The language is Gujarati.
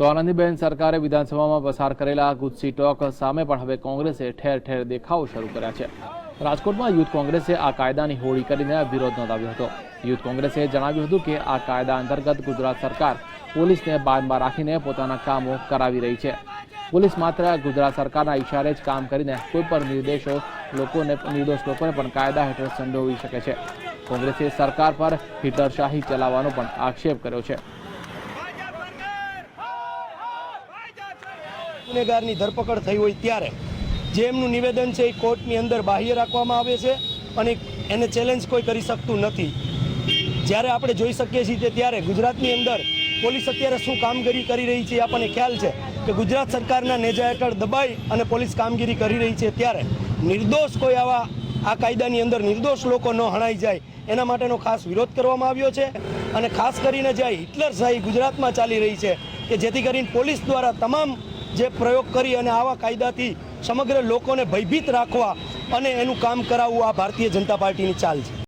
તો આનંદીબેન સરકારે વિધાનસભામાં પસાર કરેલા ગુજસી ટોક સામે પણ હવે કોંગ્રેસે ઠેર ઠેર દેખાવો શરૂ કર્યા છે। રાજકોટમાં યુથ કોંગ્રેસે આ કાયદાની હોળી કરીને વિરોધ નોંધાવ્યો હતો। યુથ કોંગ્રેસે જણાવ્યું હતું કે આ કાયદા અંતર્ગત ગુજરાત સરકાર પોલીસને બાદમાં રાખીને પોતાના કામો કરાવી રહી છે। પોલીસ માત્ર ગુજરાત સરકારના ઇશારે જ કામ કરીને કોઈ પણ નિર્દોષ લોકોને પણ કાયદા હેઠળ સંડોવી શકે છે। કોંગ્રેસે સરકાર પર હિટલરશાહી ચલાવવાનો પણ આક્ષેપ કર્યો છે। ગુનેગારની ધરપકડ થઈ હોય ત્યારે જે એમનું નિવેદન છે એ કોર્ટની અંદર બાહ્ય રાખવામાં આવે છે અને એને ચેલેન્જ કોઈ કરી શકતું નથી। જ્યારે આપણે જોઈ શકીએ છીએ ત્યારે ગુજરાતની અંદર પોલીસ અત્યારે શું કામગીરી કરી રહી છે આપણને ખ્યાલ છે કે ગુજરાત સરકારના નેજા હેઠળ દબાઈ અને પોલીસ કામગીરી કરી રહી છે। ત્યારે નિર્દોષ કોઈ આ કાયદાની અંદર નિર્દોષ લોકો ન હણાઈ જાય એના માટેનો ખાસ વિરોધ કરવામાં આવ્યો છે। અને ખાસ કરીને જે હિટલરશાહી ગુજરાતમાં ચાલી રહી છે કે જેથી કરીને પોલીસ દ્વારા તમામ જે પ્રયોગ કરી અને આવા કાયદાથી સમગ્ર લોકોને ભયભીત રાખવા અને એનું કામ કરાવવું આ ભારતીય જનતા પાર્ટીની ચાલ છે।